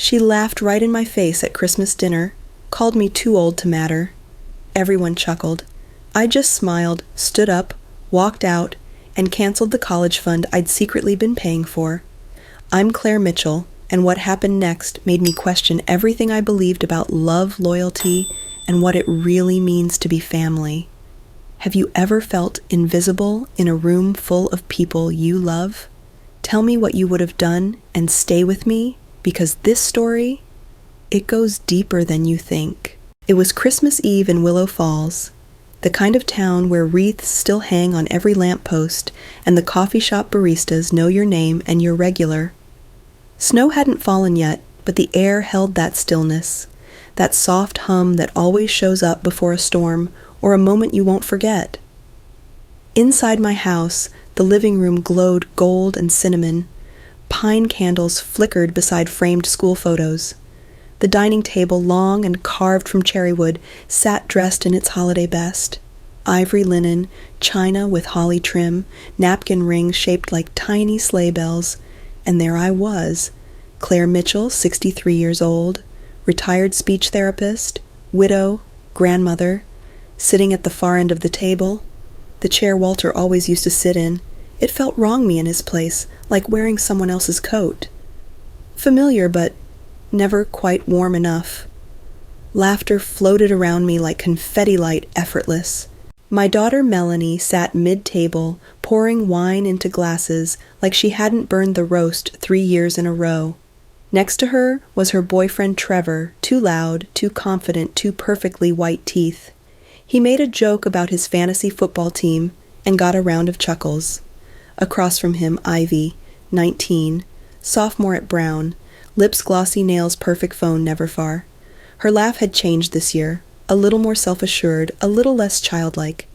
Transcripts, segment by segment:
She laughed right in my face at Christmas dinner, called me too old to matter. Everyone chuckled. I just smiled, stood up, walked out, and canceled the college fund I'd secretly been paying for. I'm Claire Mitchell, and what happened next made me question everything I believed about love, loyalty, and what it really means to be family. Have you ever felt invisible in a room full of people you love? Tell me what you would have done and stay with me, because this story, it goes deeper than you think. It was Christmas Eve in Willow Falls, the kind of town where wreaths still hang on every lamppost and the coffee shop baristas know your name and you're regular. Snow hadn't fallen yet, but the air held that stillness, that soft hum that always shows up before a storm or a moment you won't forget. Inside my house, the living room glowed gold and cinnamon. Pine candles flickered beside framed school photos. The dining table, long and carved from cherry wood, sat dressed in its holiday best. Ivory linen, china with holly trim, napkin rings shaped like tiny sleigh bells. And there I was, Claire Mitchell, 63 years old, retired speech therapist, widow, grandmother, sitting at the far end of the table, the chair Walter always used to sit in. It felt wrong me in his place, like wearing someone else's coat. Familiar, but never quite warm enough. Laughter floated around me like confetti light, effortless. My daughter Melanie sat mid-table, pouring wine into glasses like she hadn't burned the roast 3 years in a row. Next to her was her boyfriend Trevor, too loud, too confident, too perfectly white teeth. He made a joke about his fantasy football team and got a round of chuckles. Across from him, Ivy, 19, sophomore at Brown, lips glossy, nails perfect, phone never far. Her laugh had changed this year, a little more self-assured, a little less childlike.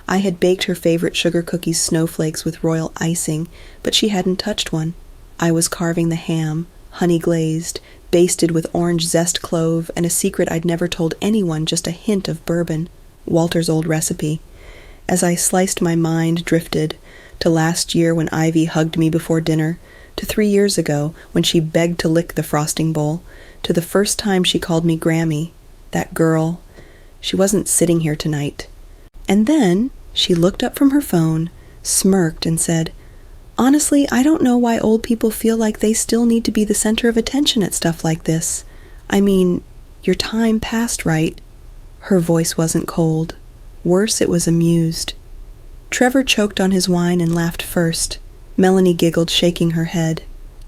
I had baked her favorite sugar cookies snowflakes with royal icing, but she hadn't touched one. I was carving the ham, honey glazed, basted with orange zest clove and a secret I'd never told anyone, just a hint of bourbon, Walter's old recipe. As I sliced, my mind drifted to last year when Ivy hugged me before dinner, to 3 years ago when she begged to lick the frosting bowl, to the first time she called me Grammy, that girl. She wasn't sitting here tonight. And then she looked up from her phone, smirked, and said, "Honestly, I don't know why old people feel like they still need to be the center of attention at stuff like this. I mean, your time passed, right?" Her voice wasn't cold. Worse, it was amused. Trevor choked on his wine and laughed first. Melanie giggled, shaking her head.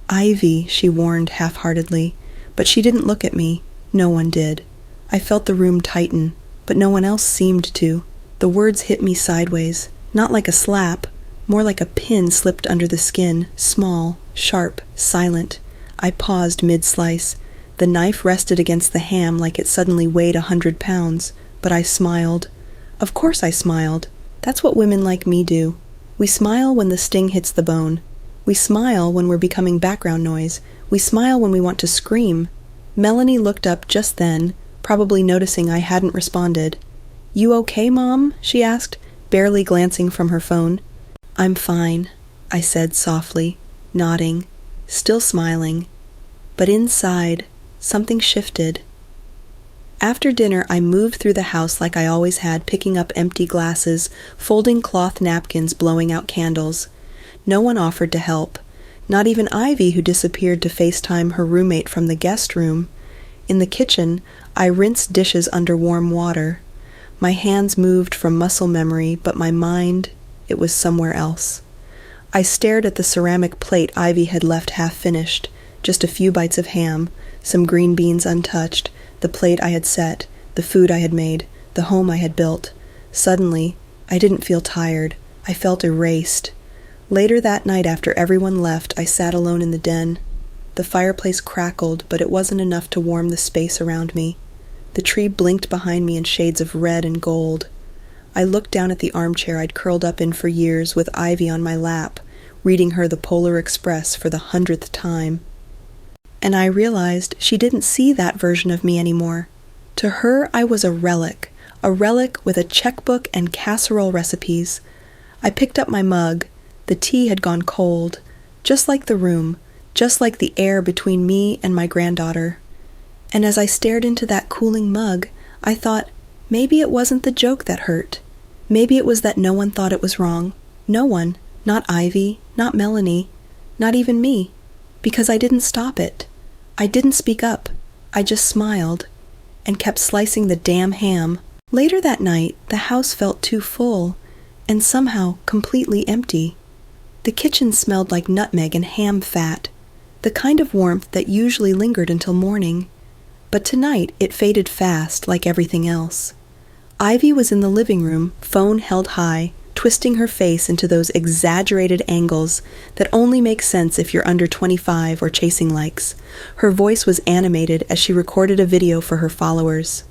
"Ivy," she warned half-heartedly, but she didn't look at me. No one did. I felt the room tighten, but no one else seemed to. The words hit me sideways, not like a slap, more like a pin slipped under the skin, small, sharp, silent. I paused mid-slice. The knife rested against the ham like it suddenly weighed 100 pounds, but I smiled. Of course I smiled. That's what women like me do. We smile when the sting hits the bone. We smile when we're becoming background noise. We smile when we want to scream. Melanie looked up just then, probably noticing I hadn't responded. "You okay, Mom?" she asked, barely glancing from her phone. "I'm fine," I said softly, nodding, still smiling. But inside, something shifted. After dinner, I moved through the house like I always had, picking up empty glasses, folding cloth napkins, blowing out candles. No one offered to help, not even Ivy, who disappeared to FaceTime her roommate from the guest room. In the kitchen, I rinsed dishes under warm water. My hands moved from muscle memory, but my mind, it was somewhere else. I stared at the ceramic plate Ivy had left half-finished, just a few bites of ham, some green beans untouched, the plate I had set, the food I had made, the home I had built. Suddenly, I didn't feel tired. I felt erased. Later that night, after everyone left, I sat alone in the den. The fireplace crackled, but it wasn't enough to warm the space around me. The tree blinked behind me in shades of red and gold. I looked down at the armchair I'd curled up in for years, with Ivy on my lap, reading her the Polar Express for the 100th time. And I realized she didn't see that version of me anymore. To her, I was a relic with a checkbook and casserole recipes. I picked up my mug. The tea had gone cold, just like the room, just like the air between me and my granddaughter. And as I stared into that cooling mug, I thought, maybe it wasn't the joke that hurt. Maybe it was that no one thought it was wrong. No one. Not Ivy, not Melanie, not even me. Because I didn't stop it. I didn't speak up. I just smiled and kept slicing the damn ham. Later that night, the house felt too full and somehow completely empty. The kitchen smelled like nutmeg and ham fat, the kind of warmth that usually lingered until morning. But tonight it faded fast like everything else. Ivy was in the living room, phone held high, twisting her face into those exaggerated angles that only make sense if you're under 25 or chasing likes. Her voice was animated as she recorded a video for her followers.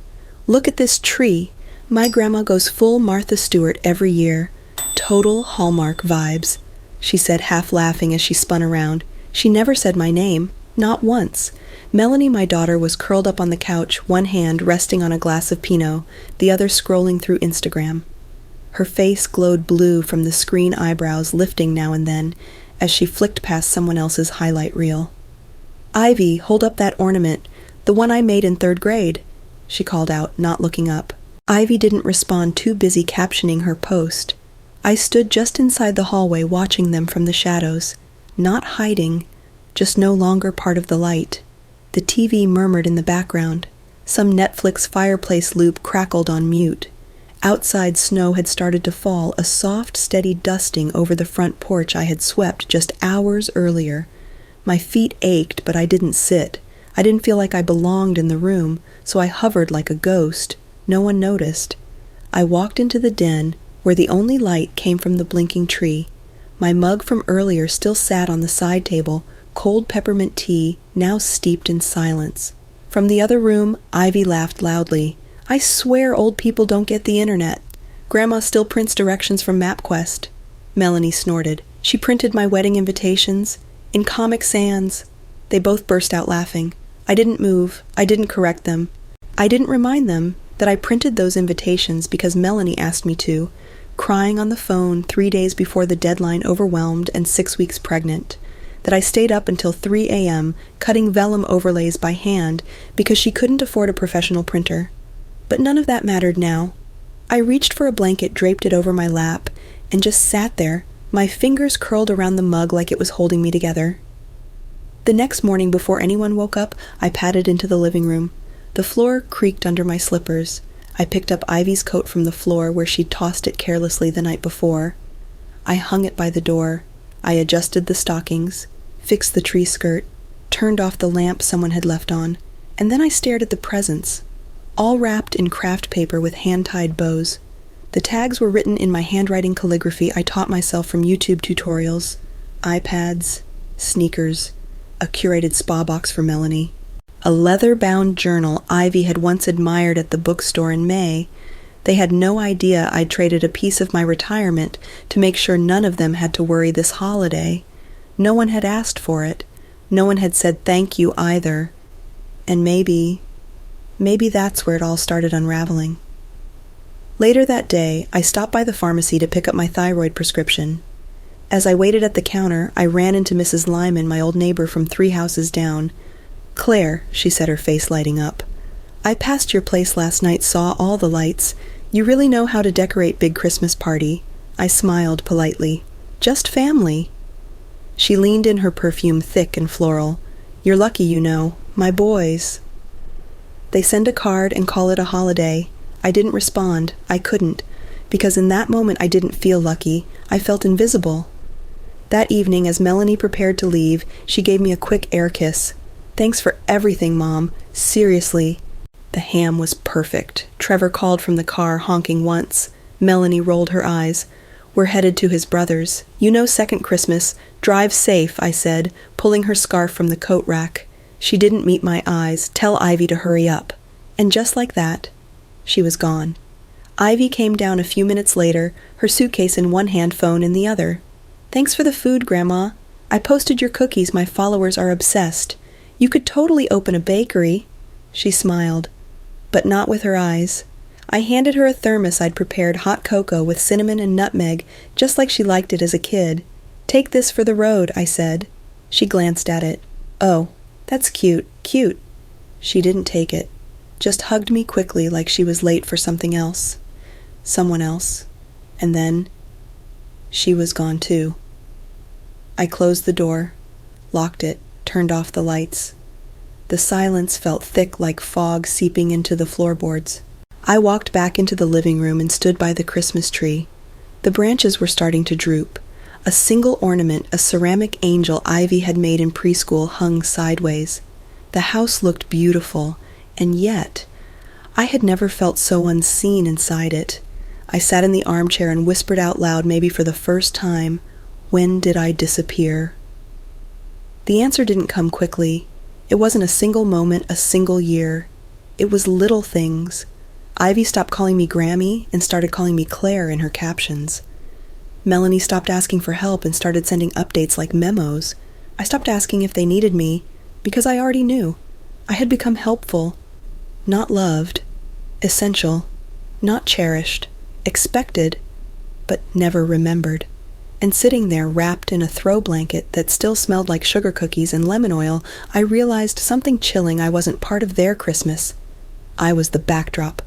"Look at this tree. My grandma goes full Martha Stewart every year. Total Hallmark vibes," she said, half laughing as she spun around. She never said my name, not once. Melanie, my daughter, was curled up on the couch, one hand resting on a glass of Pinot, the other scrolling through Instagram. Her face glowed blue from the screen eyebrows lifting now and then as she flicked past someone else's highlight reel. "Ivy, hold up that ornament, the one I made in 3rd grade," she called out, not looking up. Ivy didn't respond, too busy captioning her post. I stood just inside the hallway watching them from the shadows, not hiding, just no longer part of the light. The TV murmured in the background. Some Netflix fireplace loop crackled on mute. Outside snow had started to fall, a soft, steady dusting over the front porch I had swept just hours earlier. My feet ached, but I didn't sit. I didn't feel like I belonged in the room, so I hovered like a ghost. No one noticed. I walked into the den, where the only light came from the blinking tree. My mug from earlier still sat on the side table, cold peppermint tea, now steeped in silence. From the other room, Ivy laughed loudly. "I swear old people don't get the internet. Grandma still prints directions from MapQuest." Melanie snorted. "She printed my wedding invitations in Comic Sans." They both burst out laughing. I didn't move. I didn't correct them. I didn't remind them that I printed those invitations because Melanie asked me to, crying on the phone 3 days before the deadline, overwhelmed and 6 weeks pregnant. That I stayed up until 3 a.m. cutting vellum overlays by hand because she couldn't afford a professional printer. But none of that mattered now. I reached for a blanket, draped it over my lap, and just sat there, my fingers curled around the mug like it was holding me together. The next morning, before anyone woke up, I padded into the living room. The floor creaked under my slippers. I picked up Ivy's coat from the floor where she'd tossed it carelessly the night before. I hung it by the door. I adjusted the stockings, fixed the tree skirt, turned off the lamp someone had left on, and then I stared at the presents, all wrapped in craft paper with hand-tied bows. The tags were written in my handwriting calligraphy I taught myself from YouTube tutorials. iPads, sneakers, a curated spa box for Melanie. A leather-bound journal Ivy had once admired at the bookstore in May. They had no idea I'd traded a piece of my retirement to make sure none of them had to worry this holiday. No one had asked for it. No one had said thank you either. And maybe that's where it all started unraveling. Later that day, I stopped by the pharmacy to pick up my thyroid prescription. As I waited at the counter, I ran into Mrs. Lyman, my old neighbor from 3 houses down. "Claire," she said, her face lighting up, "I passed your place last night, saw all the lights. You really know how to decorate big Christmas party." I smiled politely. "Just family." She leaned in, her perfume thick and floral. "You're lucky, you know. My boys. They send a card and call it a holiday." I didn't respond. I couldn't. Because in that moment I didn't feel lucky. I felt invisible. That evening, as Melanie prepared to leave, she gave me a quick air kiss. "Thanks for everything, Mom. Seriously." The ham was perfect. Trevor called from the car, honking once. Melanie rolled her eyes. "We're headed to his brother's. You know, second Christmas. Drive safe," I said, pulling her scarf from the coat rack. She didn't meet my eyes. "Tell Ivy to hurry up." And just like that, she was gone. Ivy came down a few minutes later, her suitcase in one hand, phone in the other. "Thanks for the food, Grandma. I posted your cookies. My followers are obsessed. You could totally open a bakery." She smiled, but not with her eyes. I handed her a thermos I'd prepared, hot cocoa with cinnamon and nutmeg, just like she liked it as a kid. "Take this for the road," I said. She glanced at it. "Oh, that's cute, cute." She didn't take it, just hugged me quickly like she was late for something else. Someone else. And then she was gone too. I closed the door, locked it, turned off the lights. The silence felt thick like fog seeping into the floorboards. I walked back into the living room and stood by the Christmas tree. The branches were starting to droop. A single ornament, a ceramic angel Ivy had made in preschool, hung sideways. The house looked beautiful, and yet I had never felt so unseen inside it. I sat in the armchair and whispered out loud, maybe for the first time, "When did I disappear?" The answer didn't come quickly. It wasn't a single moment, a single year. It was little things. Ivy stopped calling me Grammy and started calling me Claire in her captions. Melanie stopped asking for help and started sending updates like memos. I stopped asking if they needed me because I already knew. I had become helpful, not loved, essential, not cherished, expected, but never remembered. And sitting there wrapped in a throw blanket that still smelled like sugar cookies and lemon oil, I realized something chilling. I wasn't part of their Christmas. I was the backdrop.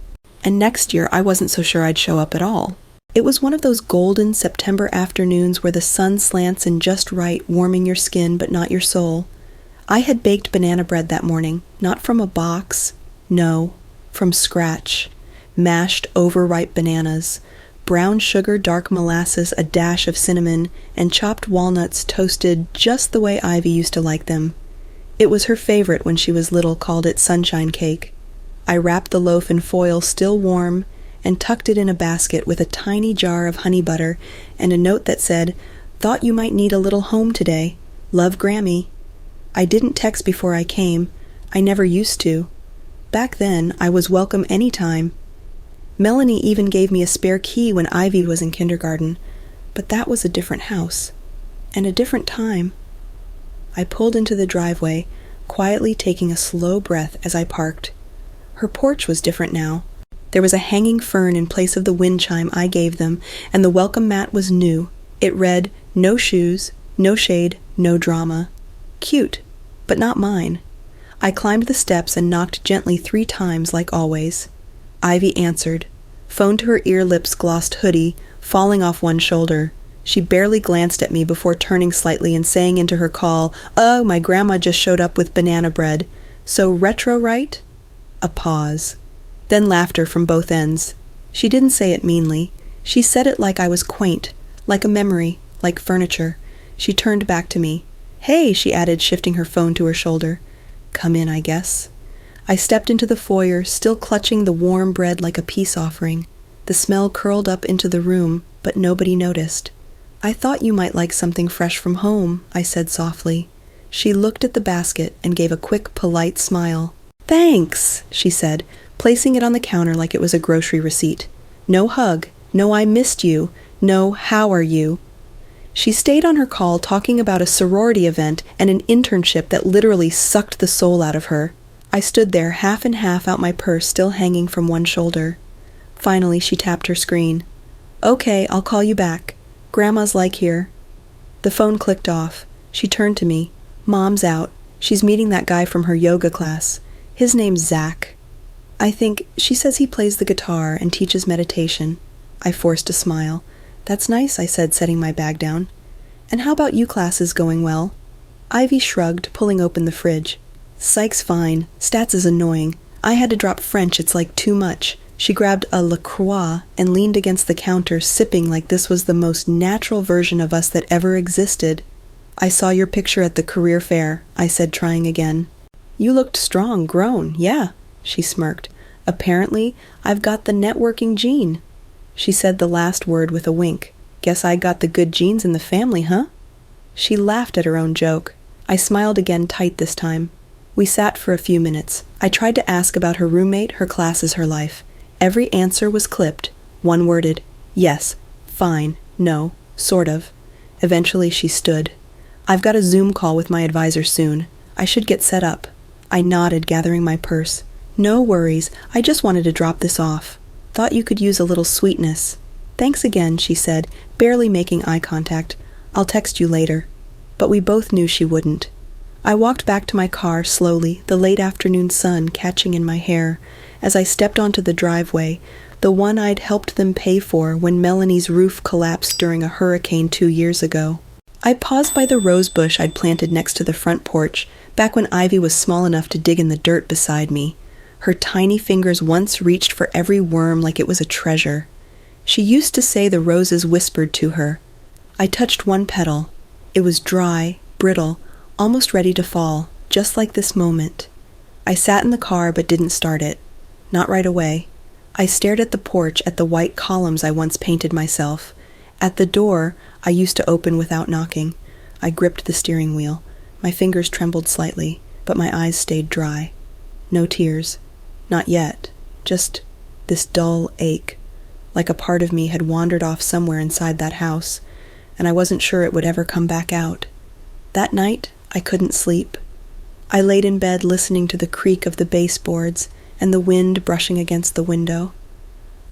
And next year I wasn't so sure I'd show up at all. It was one of those golden September afternoons where the sun slants in just right, warming your skin but not your soul. I had baked banana bread that morning, not from a box, no, from scratch. Mashed overripe bananas, brown sugar, dark molasses, a dash of cinnamon, and chopped walnuts toasted just the way Ivy used to like them. It was her favorite when she was little, called it sunshine cake. I wrapped the loaf in foil still warm and tucked it in a basket with a tiny jar of honey butter and a note that said, "Thought you might need a little home today. Love, Grammy." I didn't text before I came. I never used to. Back then, I was welcome anytime. Melanie even gave me a spare key when Ivy was in kindergarten, but that was a different house and a different time. I pulled into the driveway, quietly taking a slow breath as I parked. Her porch was different now. There was a hanging fern in place of the wind chime I gave them, and the welcome mat was new. It read, "No shoes, no shade, no drama." Cute, but not mine. I climbed the steps and knocked gently 3 times like always. Ivy answered, phone to her ear lips glossed hoodie, falling off one shoulder. She barely glanced at me before turning slightly and saying into her call, "Oh, my grandma just showed up with banana bread. So retro, right?" A pause. Then laughter from both ends. She didn't say it meanly. She said it like I was quaint, like a memory, like furniture. She turned back to me. "Hey," she added, shifting her phone to her shoulder. "Come in, I guess." I stepped into the foyer, still clutching the warm bread like a peace offering. The smell curled up into the room, but nobody noticed. "I thought you might like something fresh from home," I said softly. She looked at the basket and gave a quick, polite smile. "Thanks," she said, placing it on the counter like it was a grocery receipt. No hug, no "I missed you," no "how are you." She stayed on her call talking about a sorority event and an internship that literally sucked the soul out of her. I stood there, half and half out, my purse still hanging from one shoulder. Finally, she tapped her screen. "Okay, I'll call you back. Grandma's like here." The phone clicked off. She turned to me. "Mom's out. She's meeting that guy from her yoga class. His name's Zach. I think she says he plays the guitar and teaches meditation." I forced a smile. "That's nice," I said, setting my bag down. "And how about you classes going well?" Ivy shrugged, pulling open the fridge. "Psych's fine. Stats is annoying. I had to drop French, it's like too much." She grabbed a La Croix and leaned against the counter, sipping like this was the most natural version of us that ever existed. "I saw your picture at the career fair," I said, trying again. "You looked strong, grown, yeah," she smirked. "Apparently, I've got the networking gene." She said the last word with a wink. "Guess I got the good genes in the family, huh?" She laughed at her own joke. I smiled again, tight this time. We sat for a few minutes. I tried to ask about her roommate, her classes, her life. Every answer was clipped, one-worded. Yes, fine, no, sort of. Eventually she stood. "I've got a Zoom call with my advisor soon. I should get set up." I nodded, gathering my purse. "No worries, I just wanted to drop this off. Thought you could use a little sweetness." "Thanks again," she said, barely making eye contact. "I'll text you later." but we both knew she wouldn't. I walked back to my car slowly, the late afternoon sun catching in my hair. As I stepped onto the driveway, the one I'd helped them pay for when Melanie's roof collapsed during a hurricane 2 years ago. I paused by the rose bush I'd planted next to the front porch, back when Ivy was small enough to dig in the dirt beside me. Her tiny fingers once reached for every worm like it was a treasure. She used to say the roses whispered to her. I touched one petal. It was dry, brittle, almost ready to fall, just like this moment. I sat in the car but didn't start it. Not right away. I stared at the porch, at the white columns I once painted myself. At the door I used to open without knocking. I gripped the steering wheel. My fingers trembled slightly, but my eyes stayed dry. No tears. Not yet. Just this dull ache, like a part of me had wandered off somewhere inside that house, and I wasn't sure it would ever come back out. That night, I couldn't sleep. I laid in bed listening to the creak of the baseboards and the wind brushing against the window.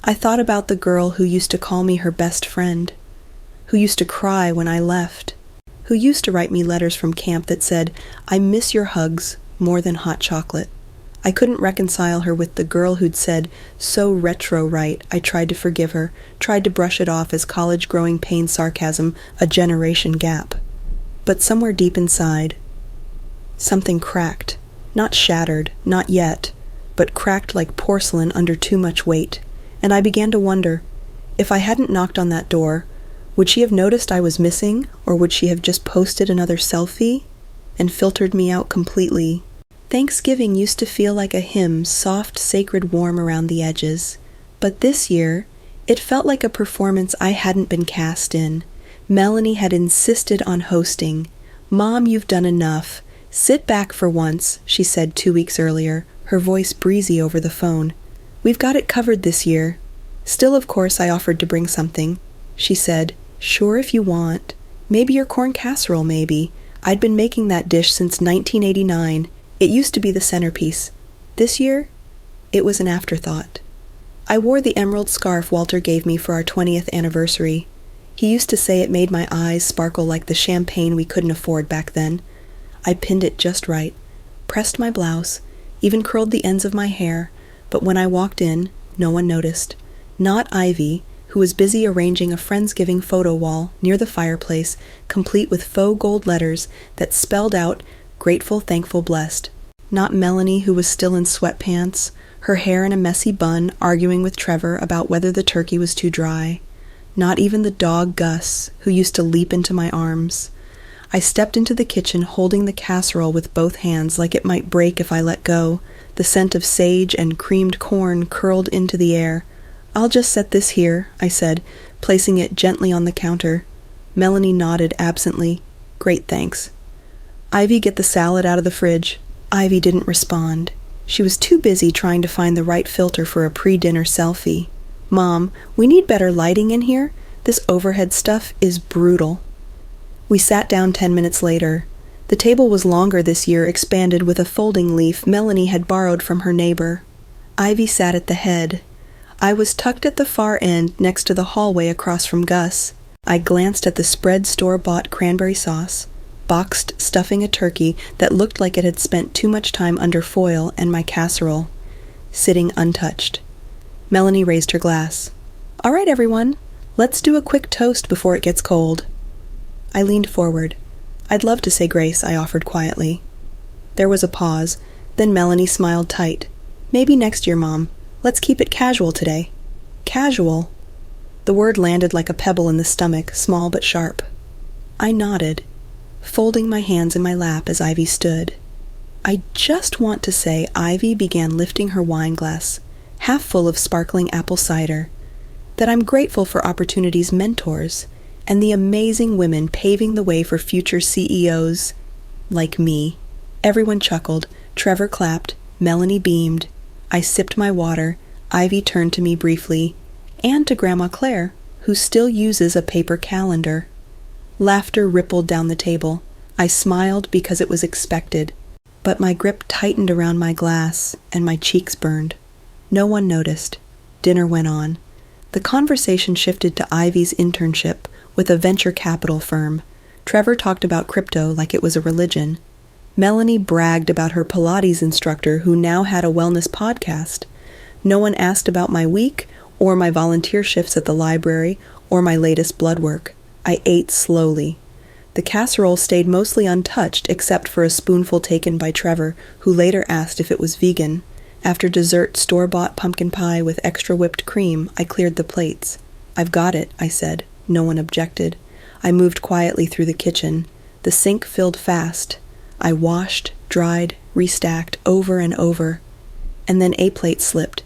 I thought about the girl who used to call me her best friend, who used to cry when I left, who used to write me letters from camp that said, "I miss your hugs more than hot chocolate." I couldn't reconcile her with the girl who'd said, so retro right, I tried to forgive her, tried to brush it off as college-growing pain sarcasm, a generation gap. But somewhere deep inside, something cracked. Not shattered, not yet, but cracked like porcelain under too much weight. And I began to wonder, if I hadn't knocked on that door, would she have noticed I was missing, or would she have just posted another selfie and filtered me out completely? Thanksgiving used to feel like a hymn, soft, sacred, warm around the edges. But this year, it felt like a performance I hadn't been cast in. Melanie had insisted on hosting. "Mom, you've done enough. Sit back for once," she said 2 weeks earlier, her voice breezy over the phone. "We've got it covered this year." Still, of course, I offered to bring something. She said, "Sure, if you want. Maybe your corn casserole, maybe." I'd been making that dish since 1989. It used to be the centerpiece. This year, it was an afterthought. I wore the emerald scarf Walter gave me for our 20th anniversary. He used to say it made my eyes sparkle like the champagne we couldn't afford back then. I pinned it just right, pressed my blouse, even curled the ends of my hair, but when I walked in, no one noticed. Not Ivy, who was busy arranging a Friendsgiving photo wall near the fireplace, complete with faux gold letters that spelled out "Grateful, Thankful, Blessed." Not Melanie, who was still in sweatpants, her hair in a messy bun, arguing with Trevor about whether the turkey was too dry. Not even the dog Gus, who used to leap into my arms. I stepped into the kitchen holding the casserole with both hands like it might break if I let go. The scent of sage and creamed corn curled into the air. "I'll just set this here," I said, placing it gently on the counter. Melanie nodded absently. "Great, thanks." "Ivy, get the salad out of the fridge." Ivy didn't respond. She was too busy trying to find the right filter for a pre-dinner selfie. "Mom, we need better lighting in here. This overhead stuff is brutal." We sat down 10 minutes later. The table was longer this year, expanded with a folding leaf Melanie had borrowed from her neighbor. Ivy sat at the head. I was tucked at the far end next to the hallway across from Gus. I glanced at the spread store-bought cranberry sauce, boxed stuffing a turkey that looked like it had spent too much time under foil, and my casserole, sitting untouched. Melanie raised her glass. "All right, everyone, let's do a quick toast before it gets cold." I leaned forward. "I'd love to say grace," I offered quietly. There was a pause, then Melanie smiled tight. "Maybe next year, Mom. Let's keep it casual today." "Casual?" The word landed like a pebble in the stomach, small but sharp. I nodded, folding my hands in my lap as Ivy stood. I just want to say Ivy began lifting her wine glass, half full of sparkling apple cider, that I'm grateful for Opportunity's mentors and the amazing women paving the way for future CEOs like me. Everyone chuckled, Trevor clapped, Melanie beamed. I sipped my water, Ivy turned to me briefly, and to Grandma Claire, who still uses a paper calendar. Laughter rippled down the table. I smiled because it was expected, but my grip tightened around my glass and my cheeks burned. No one noticed. Dinner went on. The conversation shifted to Ivy's internship with a venture capital firm. Trevor talked about crypto like it was a religion. Melanie bragged about her Pilates instructor who now had a wellness podcast. No one asked about my week, or my volunteer shifts at the library, or my latest blood work. I ate slowly. The casserole stayed mostly untouched except for a spoonful taken by Trevor, who later asked if it was vegan. After dessert store-bought pumpkin pie with extra whipped cream, I cleared the plates. "I've got it," I said. No one objected. I moved quietly through the kitchen. The sink filled fast. I washed, dried, restacked over and over. And then a plate slipped.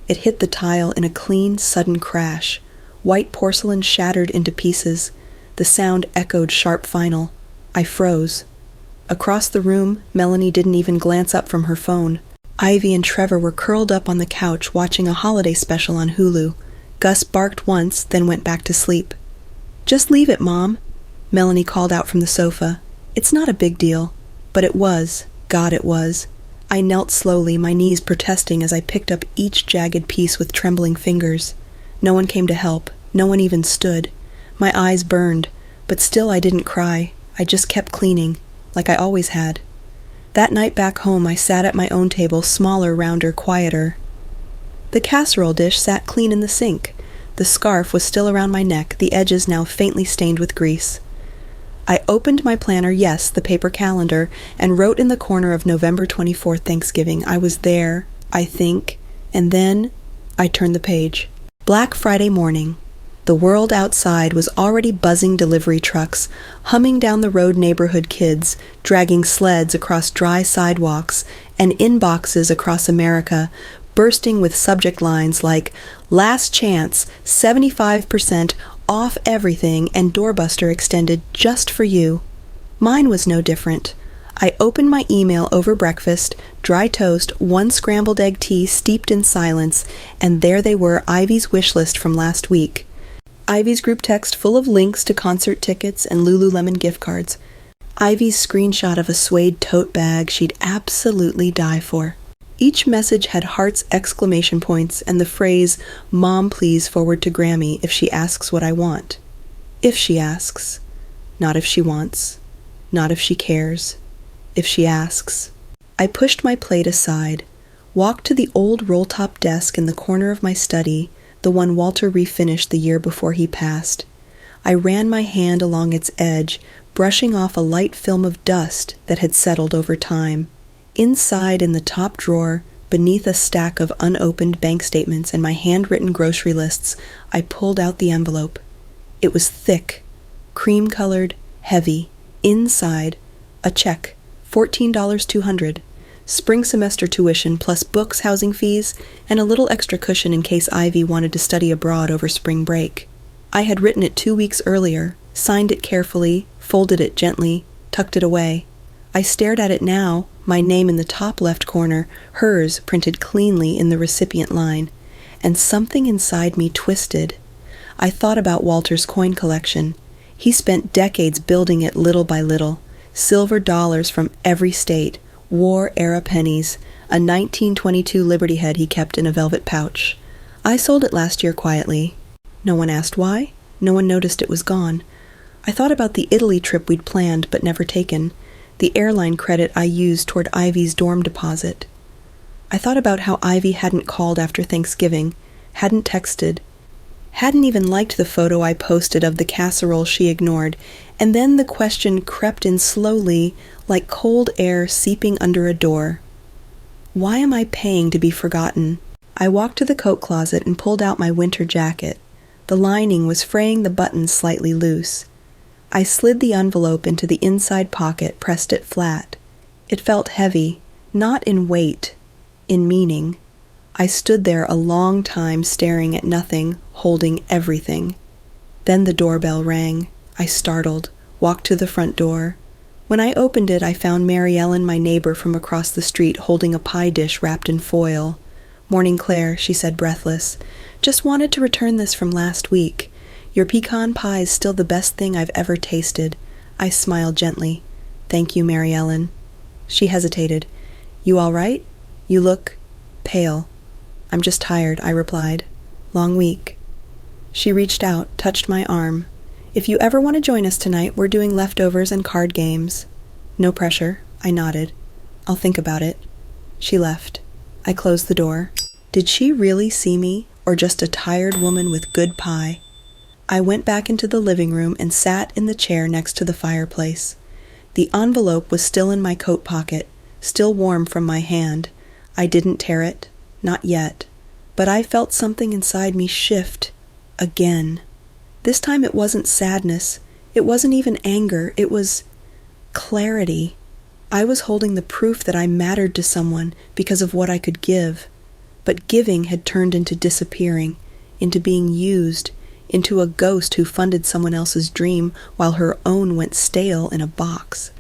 It hit the tile in a clean, sudden crash. White porcelain shattered into pieces. The sound echoed sharp final. I froze. Across the room, Melanie didn't even glance up from her phone. Ivy and Trevor were curled up on the couch watching a holiday special on Hulu. Gus barked once, then went back to sleep. "Just leave it, Mom," Melanie called out from the sofa. "It's not a big deal." But it was. God, it was. I knelt slowly, my knees protesting as I picked up each jagged piece with trembling fingers. No one came to help. No one even stood. My eyes burned, but still I didn't cry. I just kept cleaning, like I always had. That night back home, I sat at my own table, smaller, rounder, quieter. The casserole dish sat clean in the sink. The scarf was still around my neck, the edges now faintly stained with grease. I opened my planner, yes, the paper calendar, and wrote in the corner of November 24th, Thanksgiving. I was there, I think, and then I turned the page. Black Friday morning. The world outside was already buzzing delivery trucks, humming down the road neighborhood kids, dragging sleds across dry sidewalks, and inboxes across America, bursting with subject lines like, "Last chance, 75% off everything and doorbuster extended just for you." Mine was no different. I opened my email over breakfast, dry toast, 1 scrambled egg tea steeped in silence, and there they were, Ivy's wish list from last week. Ivy's group text full of links to concert tickets and Lululemon gift cards. Ivy's screenshot of a suede tote bag she'd absolutely die for. Each message had hearts, exclamation points, and the phrase, "Mom, please forward to Grammy if she asks what I want." If she asks. Not if she wants. Not if she cares. If she asks. I pushed my plate aside, walked to the old roll-top desk in the corner of my study, the one Walter refinished the year before he passed. I ran my hand along its edge, brushing off a light film of dust that had settled over time. Inside, in the top drawer, beneath a stack of unopened bank statements and my handwritten grocery lists, I pulled out the envelope. It was thick, cream-colored, heavy. Inside, a check, $14,200, spring semester tuition plus books, housing fees, and a little extra cushion in case Ivy wanted to study abroad over spring break. I had written it 2 weeks earlier, signed it carefully, folded it gently, tucked it away. I stared at it now, my name in the top left corner, hers printed cleanly in the recipient line, and something inside me twisted. I thought about Walter's coin collection. He spent decades building it little by little. Silver dollars from every state, war-era pennies, a 1922 Liberty head he kept in a velvet pouch. I sold it last year quietly. No one asked why. No one noticed it was gone. I thought about the Italy trip we'd planned but never taken, the airline credit I used toward Ivy's dorm deposit. I thought about how Ivy hadn't called after Thanksgiving, hadn't texted, hadn't even liked the photo I posted of the casserole she ignored, and then the question crept in slowly, like cold air seeping under a door. Why am I paying to be forgotten? I walked to the coat closet and pulled out my winter jacket. The lining was fraying, the buttons slightly loose. I slid the envelope into the inside pocket, pressed it flat. It felt heavy, not in weight, in meaning. I stood there a long time staring at nothing, holding everything. Then the doorbell rang. I startled, walked to the front door. When I opened it, I found Mary Ellen, my neighbor from across the street, holding a pie dish wrapped in foil. "Morning, Claire," she said, breathless. "Just wanted to return this from last week. Your pecan pie is still the best thing I've ever tasted." I smiled gently. "Thank you, Mary Ellen." She hesitated. "You all right? You look pale." "I'm just tired," I replied. "Long week." She reached out, touched my arm. If you ever want to join us tonight, we're doing leftovers and card games. No pressure. I nodded. I'll think about it. She left. I closed the door. Did she really see me, or just a tired woman with good pie? I went back into the living room and sat in the chair next to the fireplace. The envelope was still in my coat pocket, still warm from my hand. I didn't tear it, not yet, but I felt something inside me shift again. This time it wasn't sadness, it wasn't even anger, it was clarity. I was holding the proof that I mattered to someone because of what I could give, but giving had turned into disappearing, into being used, into a ghost who funded someone else's dream while her own went stale in a box.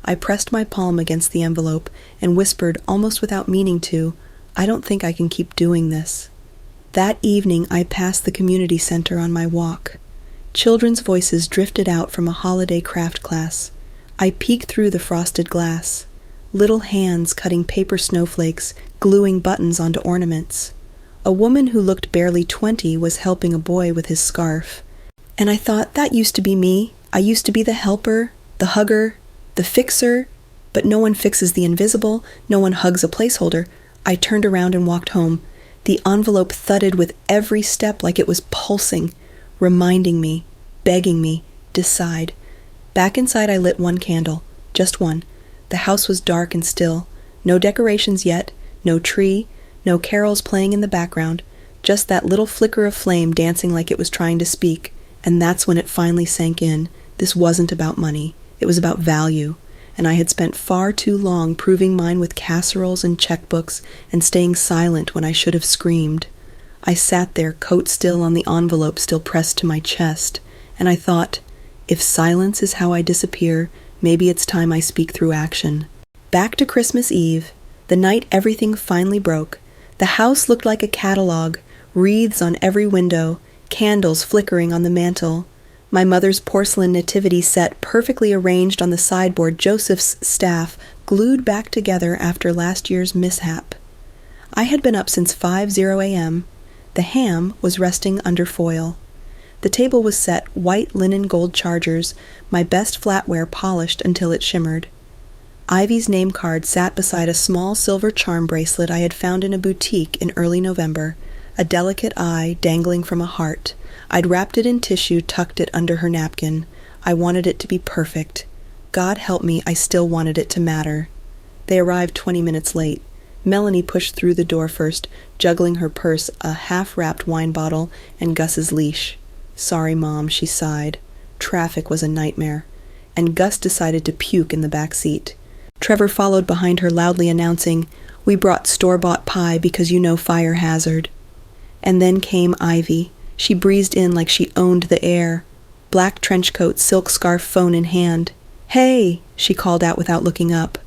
I pressed my palm against the envelope and whispered, almost without meaning to, I don't think I can keep doing this. That evening I passed the community center on my walk. Children's voices drifted out from a holiday craft class. I peeked through the frosted glass. Little hands cutting paper snowflakes, gluing buttons onto ornaments. A woman who looked barely 20 was helping a boy with his scarf. And I thought, that used to be me. I used to be the helper, the hugger, the fixer, but no one fixes the invisible, no one hugs a placeholder. I turned around and walked home. The envelope thudded with every step like it was pulsing, reminding me, begging me, decide. Back inside I lit one candle, just one. The house was dark and still. No decorations yet, no tree, no carols playing in the background, just that little flicker of flame dancing like it was trying to speak, and that's when it finally sank in. This wasn't about money. It was about value, and I had spent far too long proving mine with casseroles and checkbooks and staying silent when I should have screamed. I sat there, coat still on the envelope still pressed to my chest, and I thought, if silence is how I disappear, maybe it's time I speak through action. Back to Christmas Eve, the night everything finally broke. The house looked like a catalog, wreaths on every window, candles flickering on the mantel. My mother's porcelain nativity set perfectly arranged on the sideboard, Joseph's staff glued back together after last year's mishap. I had been up since 5:00 a.m. The ham was resting under foil. The table was set, white linen gold chargers, my best flatware polished until it shimmered. Ivy's name card sat beside a small silver charm bracelet I had found in a boutique in early November, a delicate eye dangling from a heart. I'd wrapped it in tissue, tucked it under her napkin. I wanted it to be perfect. God help me, I still wanted it to matter. They arrived 20 minutes late. Melanie pushed through the door first, juggling her purse, a half-wrapped wine bottle, and Gus's leash. Sorry, Mom, she sighed. Traffic was a nightmare. And Gus decided to puke in the back seat. Trevor followed behind her, loudly announcing, We brought store-bought pie because you know fire hazard. And then came Ivy. She breezed in like she owned the air. Black trench coat, silk scarf, phone in hand. Hey, she called out without looking up.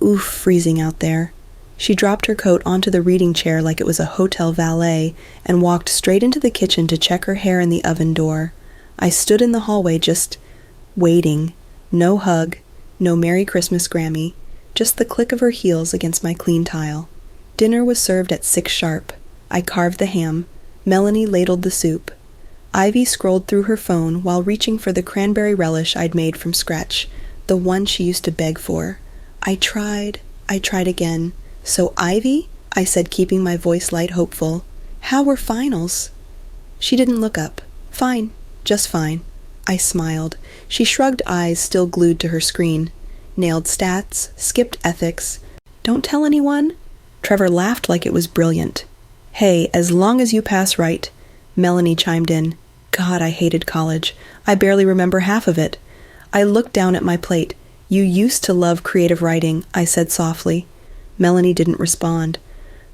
Oof, freezing out there. She dropped her coat onto the reading chair like it was a hotel valet and walked straight into the kitchen to check her hair in the oven door. I stood in the hallway just waiting. No hug, no Merry Christmas, Grammy. Just the click of her heels against my clean tile. Dinner was served at 6 sharp. I carved the ham. Melanie ladled the soup. Ivy scrolled through her phone while reaching for the cranberry relish I'd made from scratch, the one she used to beg for. I tried again. So, Ivy? I said, keeping my voice light, hopeful. How were finals? She didn't look up. Fine, just fine. I smiled. She shrugged, eyes still glued to her screen. Nailed stats, skipped ethics. Don't tell anyone? Trevor laughed like it was brilliant. Hey, as long as you pass right. Melanie chimed in. God, I hated college. I barely remember half of it. I looked down at my plate. You used to love creative writing, I said softly. Melanie didn't respond.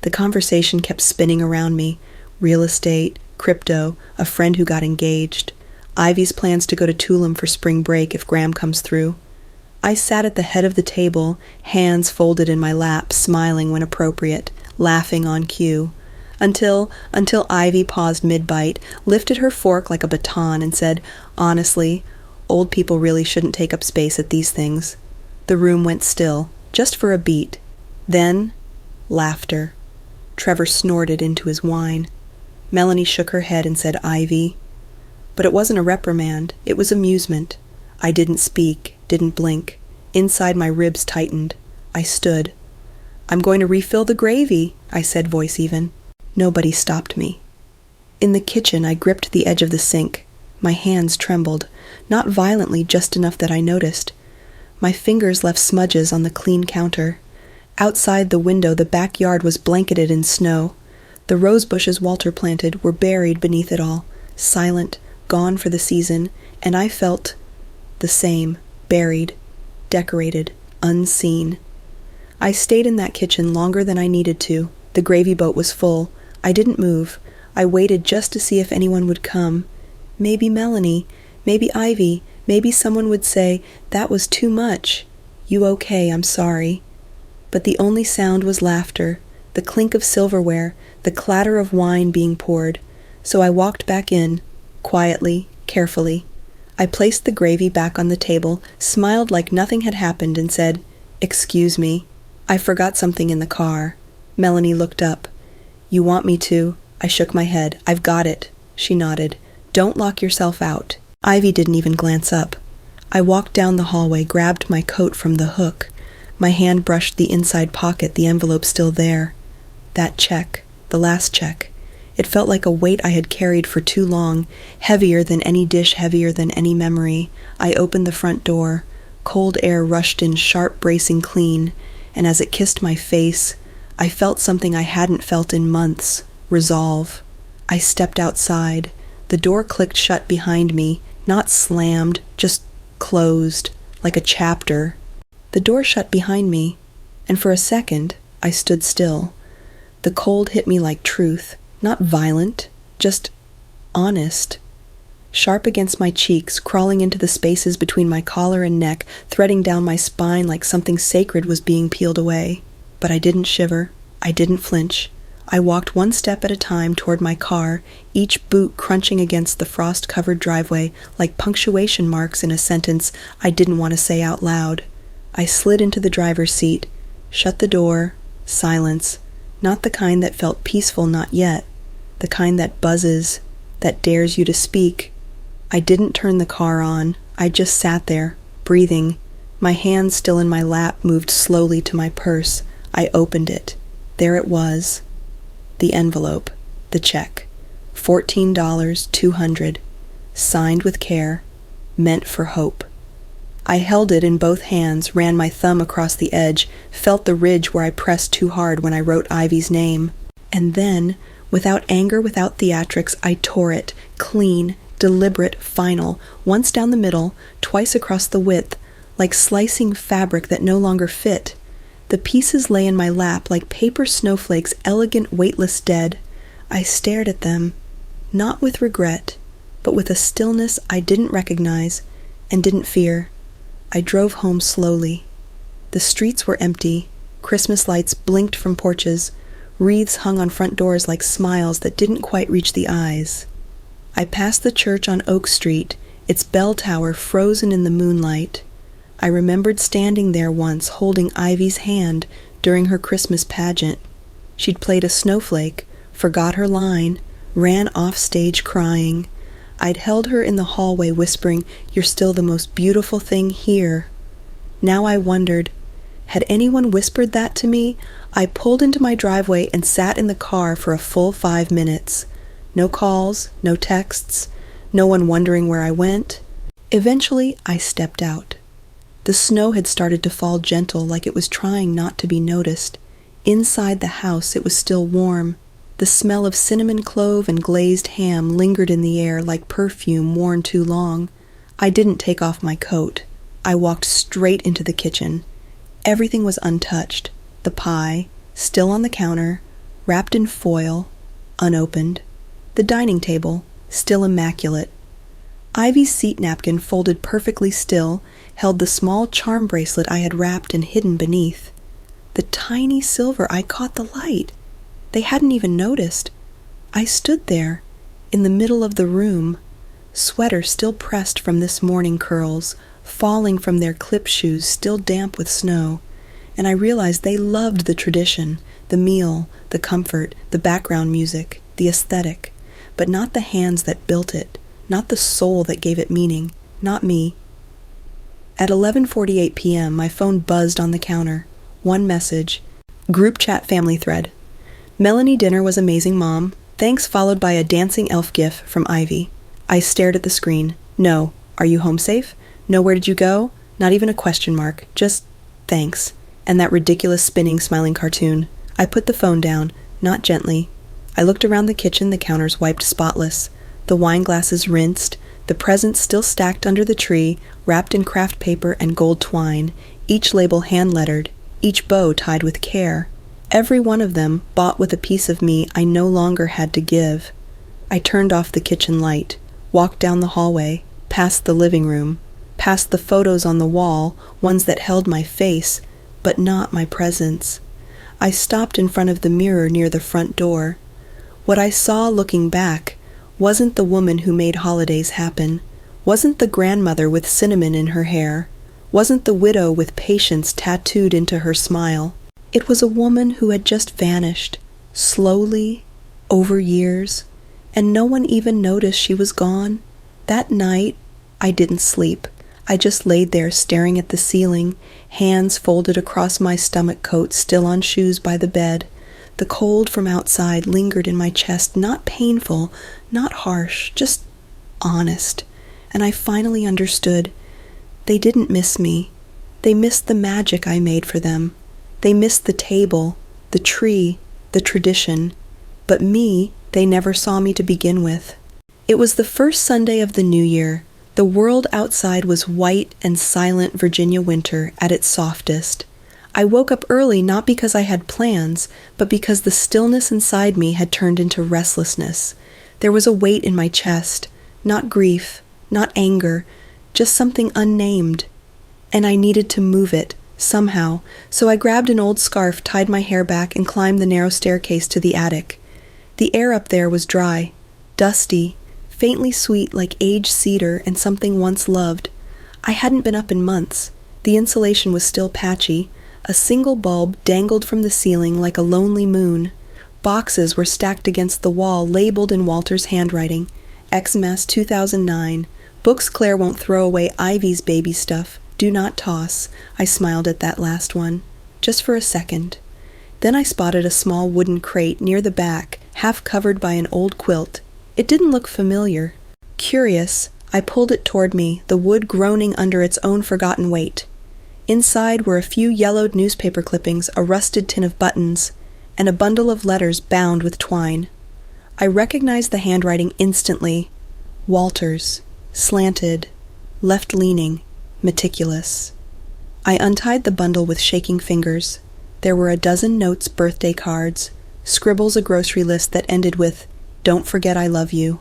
The conversation kept spinning around me. Real estate, crypto, a friend who got engaged. Ivy's plans to go to Tulum for spring break if Graham comes through. I sat at the head of the table, hands folded in my lap, smiling when appropriate, laughing on cue. Until Ivy paused mid-bite, lifted her fork like a baton and said, Honestly, old people really shouldn't take up space at these things. The room went still, just for a beat. Then, laughter. Trevor snorted into his wine. Melanie shook her head and said, Ivy, But it wasn't a reprimand, it was amusement. I didn't speak, didn't blink. Inside my ribs tightened. I stood. "I'm going to refill the gravy," I said, voice even. Nobody stopped me. In the kitchen, I gripped the edge of the sink. My hands trembled, not violently, just enough that I noticed. My fingers left smudges on the clean counter. Outside the window, the backyard was blanketed in snow. The rose bushes Walter planted were buried beneath it all, silent, gone for the season, and I felt the same, buried, decorated, unseen. I stayed in that kitchen longer than I needed to. The gravy boat was full. I didn't move. I waited just to see if anyone would come. Maybe Melanie, maybe Ivy, maybe someone would say, "That was too much. You okay, I'm sorry." But the only sound was laughter, the clink of silverware, the clatter of wine being poured. So I walked back in, quietly, carefully. I placed the gravy back on the table, smiled like nothing had happened, and said, "Excuse me. I forgot something in the car." Melanie looked up. "You want me to?" I shook my head. "I've got it." She nodded. "Don't lock yourself out." Ivy didn't even glance up. I walked down the hallway, grabbed my coat from the hook. My hand brushed the inside pocket, the envelope still there. That check, the last check. It felt like a weight I had carried for too long, heavier than any dish, heavier than any memory. I opened the front door. Cold air rushed in, sharp, bracing clean, and as it kissed my face, I felt something I hadn't felt in months, resolve. I stepped outside. The door clicked shut behind me, not slammed, just closed, like a chapter. The door shut behind me, and for a second, I stood still. The cold hit me like truth, not violent, just honest. Sharp against my cheeks, crawling into the spaces between my collar and neck, threading down my spine like something sacred was being peeled away. But I didn't shiver. I didn't flinch. I walked one step at a time toward my car, each boot crunching against the frost-covered driveway like punctuation marks in a sentence I didn't want to say out loud. I slid into the driver's seat, shut the door, silence, not the kind that felt peaceful, not yet, the kind that buzzes, that dares you to speak. I didn't turn the car on. I just sat there, breathing. My hands still in my lap moved slowly to my purse. I opened it. There it was. The envelope, the check, $14.200, signed with care, meant for hope. I held it in both hands, ran my thumb across the edge, felt the ridge where I pressed too hard when I wrote Ivy's name. And then, without anger, without theatrics, I tore it, clean, deliberate, final, once down the middle, twice across the width, like slicing fabric that no longer fit. The pieces lay in my lap like paper snowflakes, elegant, weightless, dead. I stared at them, not with regret, but with a stillness I didn't recognize and didn't fear. I drove home slowly. The streets were empty. Christmas lights blinked from porches. Wreaths hung on front doors like smiles that didn't quite reach the eyes. I passed the church on Oak Street, its bell tower frozen in the moonlight. I remembered standing there once holding Ivy's hand during her Christmas pageant. She'd played a snowflake, forgot her line, ran off stage crying. I'd held her in the hallway whispering, "You're still the most beautiful thing here." Now I wondered, had anyone whispered that to me? I pulled into my driveway and sat in the car for a full 5 minutes. No calls, no texts, no one wondering where I went. Eventually, I stepped out. The snow had started to fall gentle, like it was trying not to be noticed. Inside the house, it was still warm. The smell of cinnamon clove and glazed ham lingered in the air like perfume worn too long. I didn't take off my coat. I walked straight into the kitchen. Everything was untouched. The pie, still on the counter, wrapped in foil, unopened. The dining table, still immaculate. Ivy's seat napkin, folded perfectly still, held the small charm bracelet I had wrapped and hidden beneath. The tiny silver, I caught the light. They hadn't even noticed. I stood there, in the middle of the room, sweater still pressed from this morning curls, falling from their clip shoes still damp with snow, and I realized they loved the tradition, the meal, the comfort, the background music, the aesthetic, but not the hands that built it, not the soul that gave it meaning, not me. At 11:48 p.m., my phone buzzed on the counter. One message. Group chat family thread. Melanie dinner was amazing, Mom. Thanks, followed by a dancing elf gif from Ivy. I stared at the screen. No. Are you home safe? No, where did you go? Not even a question mark. Just thanks. And that ridiculous spinning, smiling cartoon. I put the phone down, not gently. I looked around the kitchen, the counters wiped spotless. The wine glasses rinsed, the presents still stacked under the tree, wrapped in craft paper and gold twine, each label hand-lettered, each bow tied with care. Every one of them bought with a piece of me I no longer had to give. I turned off the kitchen light, walked down the hallway, past the living room, past the photos on the wall, ones that held my face, but not my presence. I stopped in front of the mirror near the front door. What I saw looking back wasn't the woman who made holidays happen, wasn't the grandmother with cinnamon in her hair, wasn't the widow with patience tattooed into her smile. It was a woman who had just vanished, slowly, over years, and no one even noticed she was gone. That night, I didn't sleep. I just laid there staring at the ceiling, hands folded across my stomach coat still on shoes by the bed. The cold from outside lingered in my chest, not painful, not harsh, just honest. And I finally understood. They didn't miss me. They missed the magic I made for them. They missed the table, the tree, the tradition. But me, they never saw me to begin with. It was the first Sunday of the new year. The world outside was white and silent Virginia winter at its softest. I woke up early not because I had plans, but because the stillness inside me had turned into restlessness. There was a weight in my chest, not grief, not anger, just something unnamed. And I needed to move it, somehow, so I grabbed an old scarf, tied my hair back, and climbed the narrow staircase to the attic. The air up there was dry, dusty, faintly sweet like aged cedar and something once loved. I hadn't been up in months. The insulation was still patchy. A single bulb dangled from the ceiling like a lonely moon. Boxes were stacked against the wall, labeled in Walter's handwriting. Xmas 2009. Books Claire won't throw away. Ivy's baby stuff. Do not toss. I smiled at that last one. Just for a second. Then I spotted a small wooden crate near the back, half covered by an old quilt. It didn't look familiar. Curious, I pulled it toward me, the wood groaning under its own forgotten weight. Inside were a few yellowed newspaper clippings, a rusted tin of buttons, and a bundle of letters bound with twine. I recognized the handwriting instantly. Walter's, slanted, left-leaning, meticulous. I untied the bundle with shaking fingers. There were a dozen notes, birthday cards, scribbles, a grocery list that ended with, "Don't forget I love you."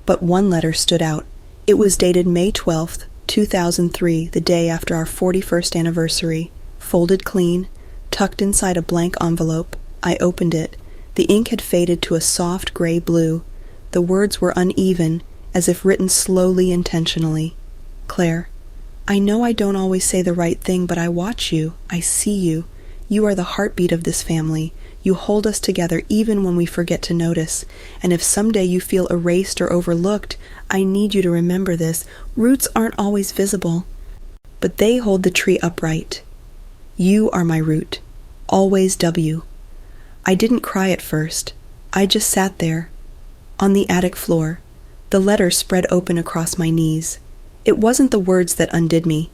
But one letter stood out. It was dated May 12th, 2003, the day after our 41st anniversary, folded clean, tucked inside a blank envelope. I opened it. The ink had faded to a soft gray blue. The words were uneven, as if written slowly, intentionally. Claire, I know I don't always say the right thing, but I watch you. I see you. You are the heartbeat of this family. You hold us together even when we forget to notice. And if someday you feel erased or overlooked, I need you to remember this. Roots aren't always visible, but they hold the tree upright. You are my root. Always W. I didn't cry at first. I just sat there, on the attic floor, the letter spread open across my knees. It wasn't the words that undid me.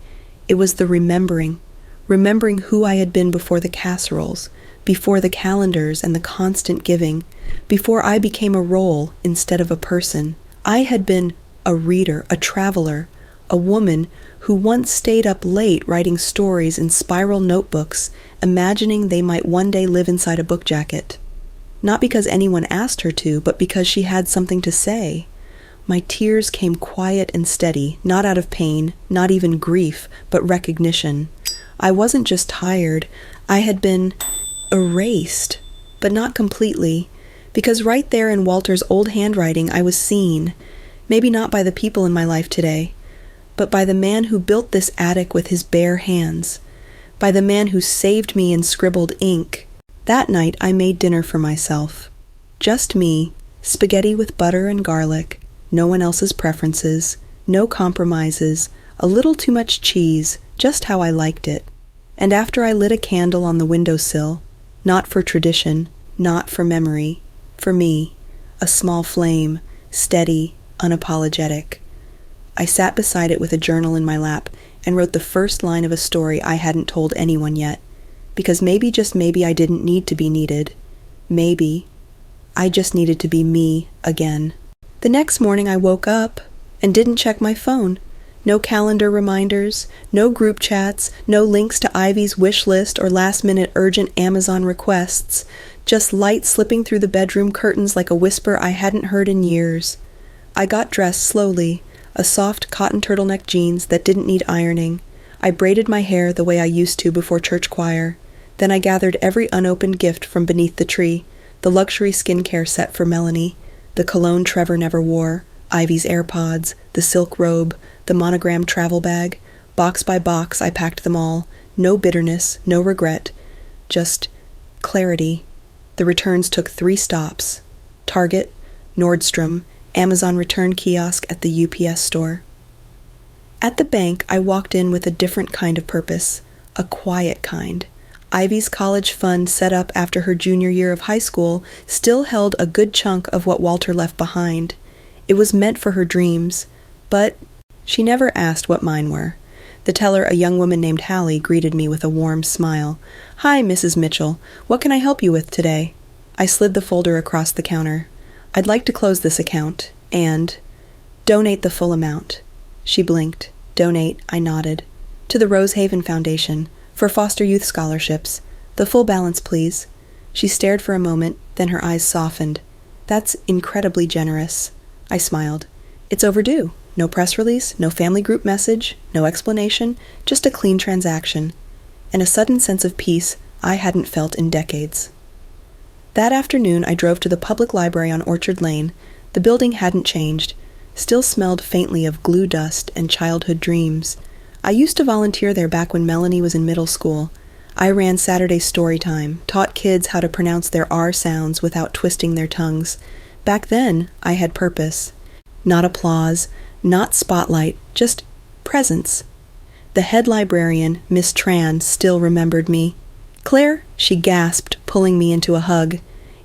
It was the remembering who I had been before the casseroles, before the calendars and the constant giving, before I became a role instead of a person. I had been a reader, a traveler, a woman who once stayed up late writing stories in spiral notebooks, imagining they might one day live inside a book jacket. Not because anyone asked her to, but because she had something to say. My tears came quiet and steady, not out of pain, not even grief, but recognition. I wasn't just tired, I had been erased, but not completely, because right there in Walter's old handwriting I was seen, maybe not by the people in my life today, but by the man who built this attic with his bare hands, by the man who saved me in scribbled ink. That night I made dinner for myself. Just me, spaghetti with butter and garlic, no one else's preferences, no compromises, a little too much cheese, just how I liked it. And after I lit a candle on the windowsill, not for tradition, not for memory, for me, a small flame, steady, unapologetic. I sat beside it with a journal in my lap and wrote the first line of a story I hadn't told anyone yet, because maybe, just maybe, I didn't need to be needed. Maybe I just needed to be me again. The next morning I woke up and didn't check my phone. No calendar reminders, no group chats, no links to Ivy's wish list or last-minute urgent Amazon requests, just light slipping through the bedroom curtains like a whisper I hadn't heard in years. I got dressed slowly, a soft cotton turtleneck jeans that didn't need ironing. I braided my hair the way I used to before church choir. Then I gathered every unopened gift from beneath the tree, the luxury skincare set for Melanie, the cologne Trevor never wore, Ivy's AirPods, the silk robe, the monogrammed travel bag. Box by box I packed them all, no bitterness, no regret, just clarity. The returns took 3 stops: Target, Nordstrom, Amazon return kiosk at the UPS store. At the bank, I walked in with a different kind of purpose, a quiet kind. Ivy's college fund, set up after her junior year of high school, still held a good chunk of what Walter left behind. It was meant for her dreams, but she never asked what mine were. The teller, a young woman named Hallie, greeted me with a warm smile. "Hi, Mrs. Mitchell. What can I help you with today?" I slid the folder across the counter. "I'd like to close this account, and donate the full amount." She blinked. "Donate," I nodded. "To the Rosehaven Foundation, for foster youth scholarships. The full balance, please." She stared for a moment, then her eyes softened. "That's incredibly generous." I smiled. "It's overdue. No press release, no family group message, no explanation, just a clean transaction." And a sudden sense of peace I hadn't felt in decades. That afternoon I drove to the public library on Orchard Lane. The building hadn't changed, still smelled faintly of glue dust and childhood dreams. I used to volunteer there back when Melanie was in middle school. I ran Saturday story time, taught kids how to pronounce their R sounds without twisting their tongues. Back then, I had purpose. Not applause, not spotlight, just presence. The head librarian, Miss Tran, still remembered me. "Claire," she gasped, pulling me into a hug.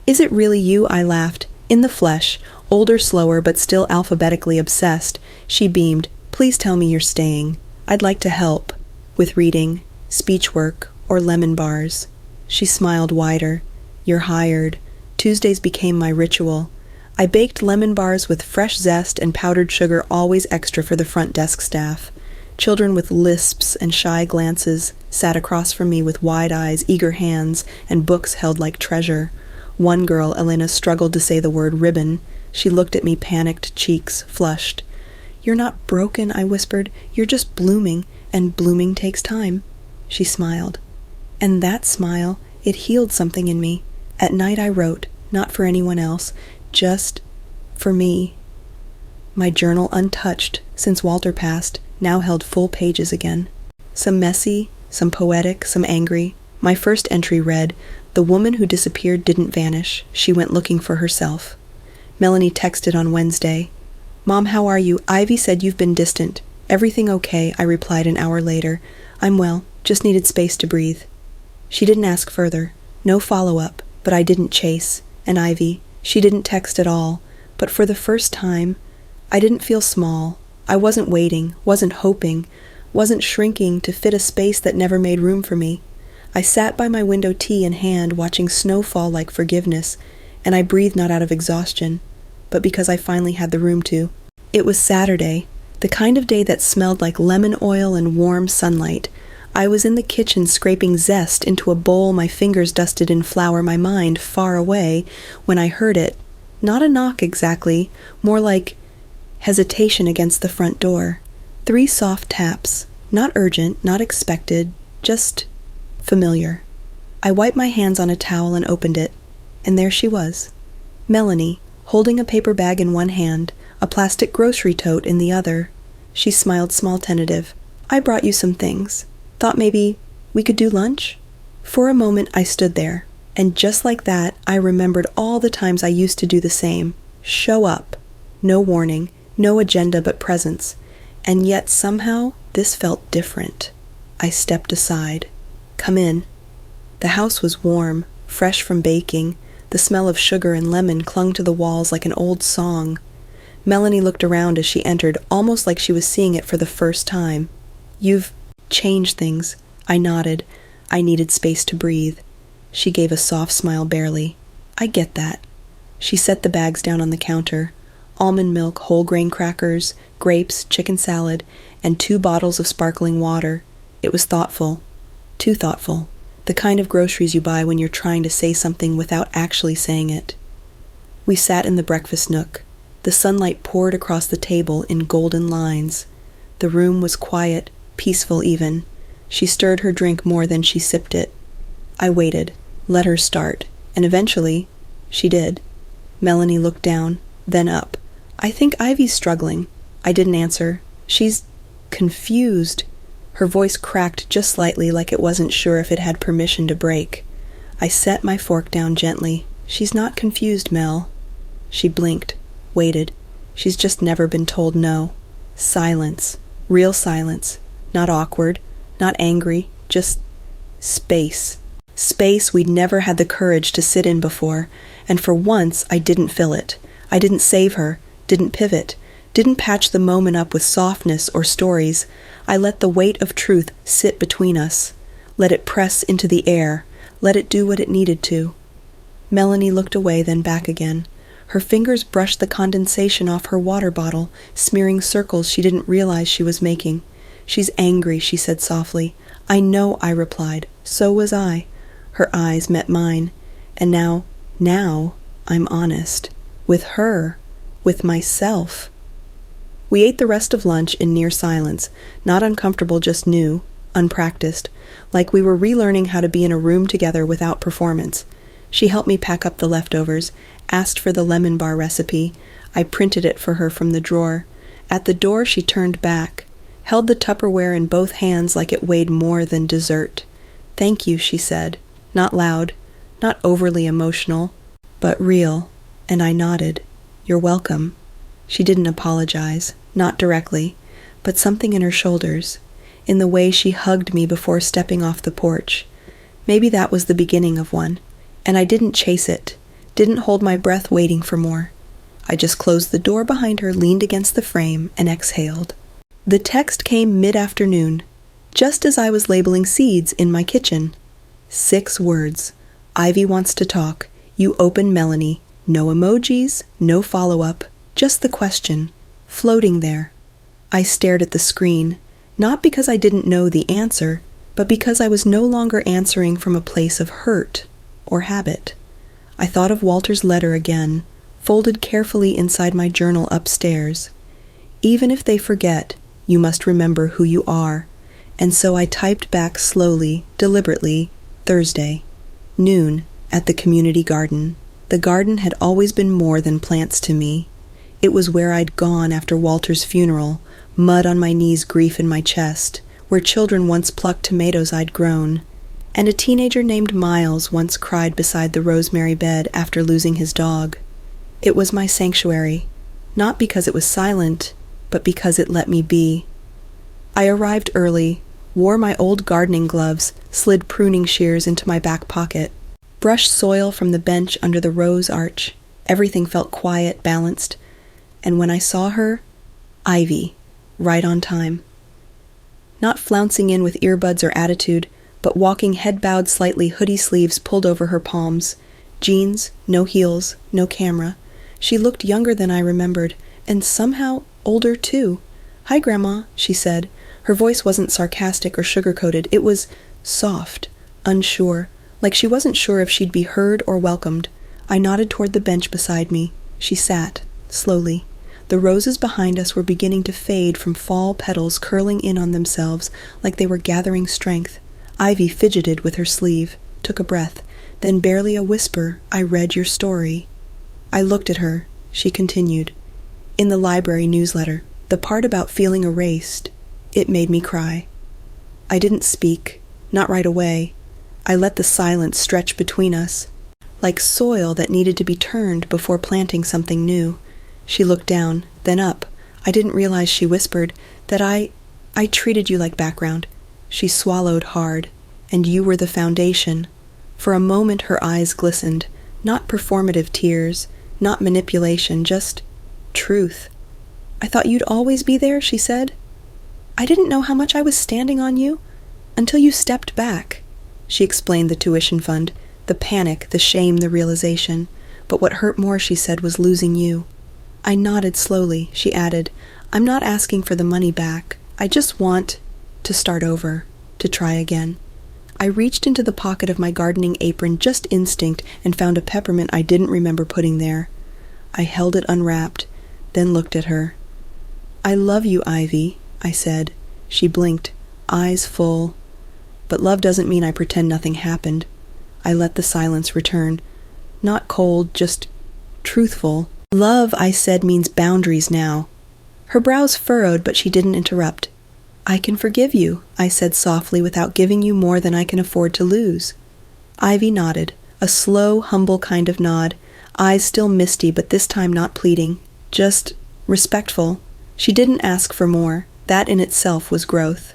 "Is it really you?" I laughed. In the flesh, older, slower, but still alphabetically obsessed. She beamed. "Please tell me you're staying. I'd like to help. With reading, speech work, or lemon bars." She smiled wider. "You're hired." Tuesdays became my ritual. I baked lemon bars with fresh zest and powdered sugar, always extra for the front desk staff. Children with lisps and shy glances sat across from me with wide eyes, eager hands, and books held like treasure. One girl, Elena, struggled to say the word ribbon. She looked at me, panicked, cheeks flushed. "You're not broken," I whispered. "You're just blooming, and blooming takes time." She smiled. And that smile, it healed something in me. At night I wrote, not for anyone else, just for me. My journal, untouched since Walter passed, now held full pages again. Some messy, some poetic, some angry. My first entry read, "The woman who disappeared didn't vanish. She went looking for herself." Melanie texted on Wednesday. "Mom, how are you? Ivy said you've been distant." "Everything okay," I replied an hour later. "I'm well, just needed space to breathe." She didn't ask further. No follow-up, but I didn't chase. And Ivy, she didn't text at all. But for the first time, I didn't feel small. I wasn't waiting, wasn't hoping, wasn't shrinking to fit a space that never made room for me. I sat by my window, tea in hand, watching snow fall like forgiveness, and I breathed not out of exhaustion, but because I finally had the room to. It was Saturday, the kind of day that smelled like lemon oil and warm sunlight. I was in the kitchen scraping zest into a bowl my fingers dusted in flour, my mind far away, when I heard it. Not a knock exactly, more like hesitation against the front door. 3 soft taps, not urgent, not expected, just familiar. I wiped my hands on a towel and opened it, and there she was. Melanie, holding a paper bag in one hand, a plastic grocery tote in the other. She smiled, small, tentative. "I brought you some things. Thought maybe we could do lunch?" For a moment I stood there, and just like that I remembered all the times I used to do the same. Show up. No warning. No agenda but presence. And yet somehow this felt different. I stepped aside. "Come in." The house was warm, fresh from baking. The smell of sugar and lemon clung to the walls like an old song. Melanie looked around as she entered, almost like she was seeing it for the first time. "You've changed things." I nodded. I needed space to breathe. She gave a soft smile barely. "I get that." She set the bags down on the counter. Almond milk, whole grain crackers, grapes, chicken salad, and 2 bottles of sparkling water. It was thoughtful. Too thoughtful. The kind of groceries you buy when you're trying to say something without actually saying it. We sat in the breakfast nook. The sunlight poured across the table in golden lines. The room was quiet, peaceful even. She stirred her drink more than she sipped it. I waited, let her start, and eventually, she did. Melanie looked down, then up. "I think Ivy's struggling." I didn't answer. "She's confused." Her voice cracked just slightly, like it wasn't sure if it had permission to break. I set my fork down gently. "She's not confused, Mel." She blinked, waited. She's just never been told no. Silence. Real silence. Not awkward, not angry, just space. Space we'd never had the courage to sit in before, and for once I didn't fill it. I didn't save her, didn't pivot, didn't patch the moment up with softness or stories. I let the weight of truth sit between us, let it press into the air, let it do what it needed to. Melanie looked away, then back again. Her fingers brushed the condensation off her water bottle, smearing circles she didn't realize she was making. "She's angry," she said softly. "I know," I replied. "So was I." Her eyes met mine. And now I'm honest. With her. With myself. We ate the rest of lunch in near silence, not uncomfortable, just new, unpracticed, like we were relearning how to be in a room together without performance. She helped me pack up the leftovers, asked for the lemon bar recipe. I printed it for her from the drawer. At the door she turned back, held the Tupperware in both hands like it weighed more than dessert. "Thank you," she said, not loud, not overly emotional, but real, and I nodded. "You're welcome." She didn't apologize, not directly, but something in her shoulders, in the way she hugged me before stepping off the porch. Maybe that was the beginning of one, and I didn't chase it, didn't hold my breath waiting for more. I just closed the door behind her, leaned against the frame, and exhaled. The text came mid-afternoon, just as I was labeling seeds in my kitchen. 6 words. "Ivy wants to talk. You open Melanie." No emojis, no follow-up, just the question, floating there. I stared at the screen, not because I didn't know the answer, but because I was no longer answering from a place of hurt or habit. I thought of Walter's letter again, folded carefully inside my journal upstairs. "Even if they forget, you must remember who you are." And so I typed back slowly, deliberately, Thursday, noon, at the community garden. The garden had always been more than plants to me. It was where I'd gone after Walter's funeral, mud on my knees, grief in my chest, where children once plucked tomatoes I'd grown, and a teenager named Miles once cried beside the rosemary bed after losing his dog. It was my sanctuary, not because it was silent, but because it let me be. I arrived early, wore my old gardening gloves, slid pruning shears into my back pocket, brushed soil from the bench under the rose arch. Everything felt quiet, balanced. And when I saw her, Ivy, right on time. Not flouncing in with earbuds or attitude, but walking head bowed slightly, hoodie sleeves pulled over her palms. Jeans, no heels, no camera. She looked younger than I remembered, and somehow older too. "Hi, Grandma," she said. Her voice wasn't sarcastic or sugar-coated. It was soft, unsure, like she wasn't sure if she'd be heard or welcomed. I nodded toward the bench beside me. She sat, slowly. The roses behind us were beginning to fade from fall petals curling in on themselves like they were gathering strength. Ivy fidgeted with her sleeve, took a breath, then barely a whisper, "I read your story." I looked at her. She continued. "In the library newsletter, the part about feeling erased, it made me cry." I didn't speak, not right away. I let the silence stretch between us, like soil that needed to be turned before planting something new. She looked down, then up. I didn't realize, she whispered, that I treated you like background. She swallowed hard. And you were the foundation. For a moment her eyes glistened. Not performative tears, not manipulation, just truth. I thought you'd always be there, she said. I didn't know how much I was standing on you until you stepped back. She explained the tuition fund, the panic, the shame, the realization. But what hurt more, she said, was losing you. I nodded slowly. She added, I'm not asking for the money back. I just want to start over, to try again. I reached into the pocket of my gardening apron, just instinct, and found a peppermint I didn't remember putting there. I held it unwrapped, then looked at her. I love you, Ivy, I said. She blinked, eyes full. But love doesn't mean I pretend nothing happened. I let the silence return. Not cold, just truthful. Love, I said, means boundaries now. Her brows furrowed, but she didn't interrupt. I can forgive you, I said softly, without giving you more than I can afford to lose. Ivy nodded, a slow, humble kind of nod, eyes still misty, but this time not pleading, just respectful. She didn't ask for more. That in itself was growth.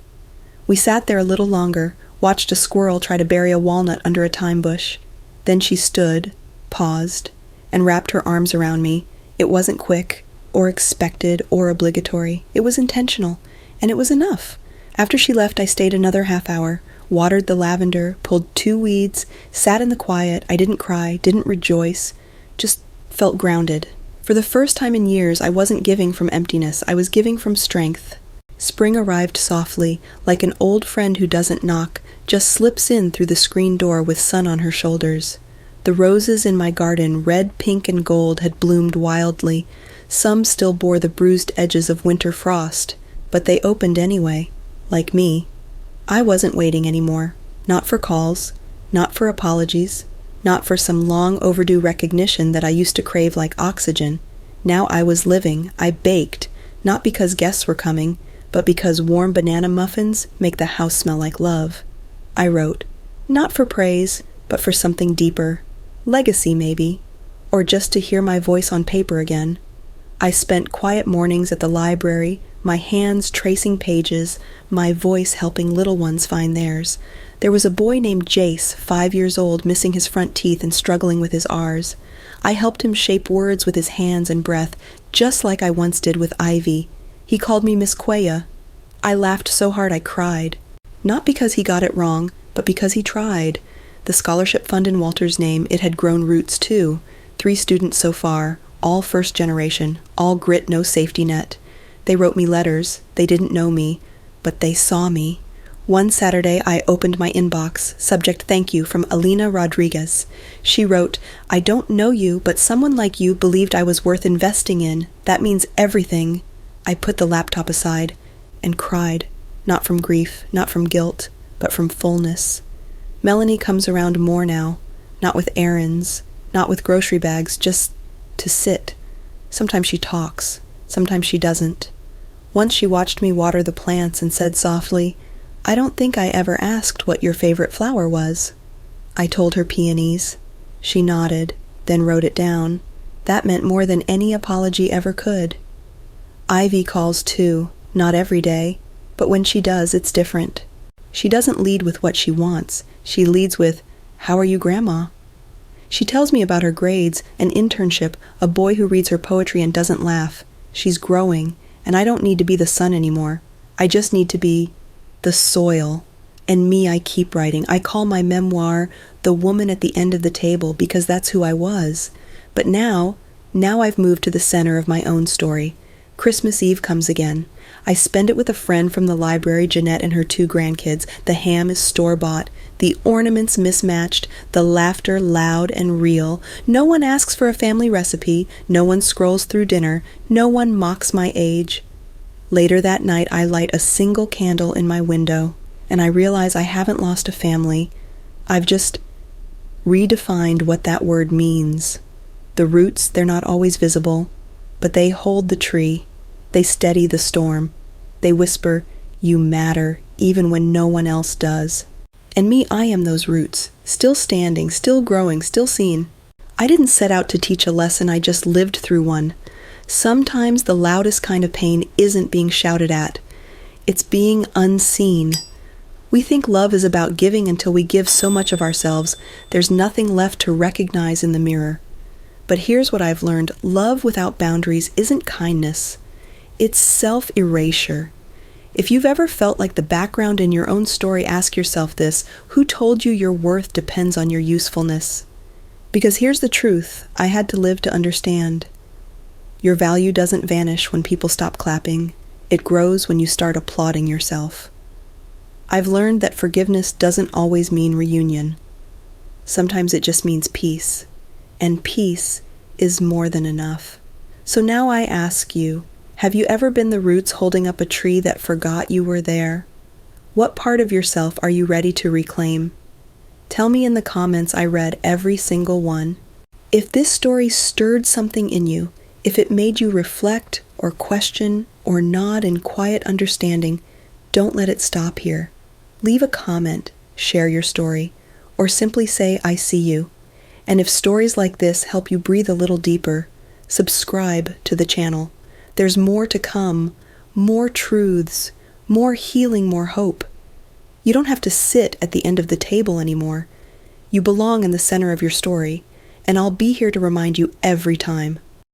We sat there a little longer, watched a squirrel try to bury a walnut under a thyme bush. Then she stood, paused, and wrapped her arms around me. It wasn't quick, or expected, or obligatory. It was intentional. And it was enough. After she left, I stayed another half hour, watered the lavender, pulled 2 weeds, sat in the quiet. I didn't cry, didn't rejoice, just felt grounded. For the first time in years, I wasn't giving from emptiness. I was giving from strength. Spring arrived softly, like an old friend who doesn't knock, just slips in through the screen door with sun on her shoulders. The roses in my garden, red, pink, and gold, had bloomed wildly. Some still bore the bruised edges of winter frost. But they opened anyway, like me. I wasn't waiting anymore, not for calls, not for apologies, not for some long overdue recognition that I used to crave like oxygen. Now I was living. I baked, not because guests were coming, but because warm banana muffins make the house smell like love. I wrote, not for praise, but for something deeper. Legacy, maybe, or just to hear my voice on paper again. I spent quiet mornings at the library, my hands tracing pages, my voice helping little ones find theirs. There was a boy named Jace, 5 years old, missing his front teeth and struggling with his R's. I helped him shape words with his hands and breath, just like I once did with Ivy. He called me Miss Quaya. I laughed so hard I cried. Not because he got it wrong, but because he tried. The scholarship fund in Walter's name, it had grown roots too. 3 students so far, all first generation, all grit, no safety net. They wrote me letters. They didn't know me, but they saw me. One Saturday, I opened my inbox, subject thank you from Alina Rodriguez. She wrote, I don't know you, but someone like you believed I was worth investing in. That means everything. I put the laptop aside and cried, not from grief, not from guilt, but from fullness. Melanie comes around more now, not with errands, not with grocery bags, just to sit. Sometimes she talks, sometimes she doesn't. Once she watched me water the plants and said softly, I don't think I ever asked what your favorite flower was. I told her peonies. She nodded, then wrote it down. That meant more than any apology ever could. Ivy calls too, not every day, but when she does, it's different. She doesn't lead with what she wants. She leads with, how are you, Grandma? She tells me about her grades, an internship, a boy who reads her poetry and doesn't laugh. She's growing. And I don't need to be the sun anymore. I just need to be the soil. And me, I keep writing. I call my memoir The Woman at the End of the Table because that's who I was. But now I've moved to the center of my own story. Christmas Eve comes again. I spend it with a friend from the library, Jeanette, and her 2 grandkids. The ham is store-bought, the ornaments mismatched, the laughter loud and real. No one asks for a family recipe, no one scrolls through dinner, no one mocks my age. Later that night, I light a single candle in my window, and I realize I haven't lost a family. I've just redefined what that word means. The roots, they're not always visible, but they hold the tree. They steady the storm. They whisper, you matter, even when no one else does. And me, I am those roots, still standing, still growing, still seen. I didn't set out to teach a lesson, I just lived through one. Sometimes the loudest kind of pain isn't being shouted at. It's being unseen. We think love is about giving until we give so much of ourselves, there's nothing left to recognize in the mirror. But here's what I've learned. Love without boundaries isn't kindness. It's self-erasure. If you've ever felt like the background in your own story, ask yourself this: who told you your worth depends on your usefulness? Because here's the truth I had to live to understand. Your value doesn't vanish when people stop clapping. It grows when you start applauding yourself. I've learned that forgiveness doesn't always mean reunion. Sometimes it just means peace. And peace is more than enough. So now I ask you, have you ever been the roots holding up a tree that forgot you were there? What part of yourself are you ready to reclaim? Tell me in the comments. I read every single one. If this story stirred something in you, if it made you reflect or question or nod in quiet understanding, don't let it stop here. Leave a comment, share your story, or simply say, I see you. And if stories like this help you breathe a little deeper, subscribe to the channel. There's more to come, more truths, more healing, more hope. You don't have to sit at the end of the table anymore. You belong in the center of your story, and I'll be here to remind you every time.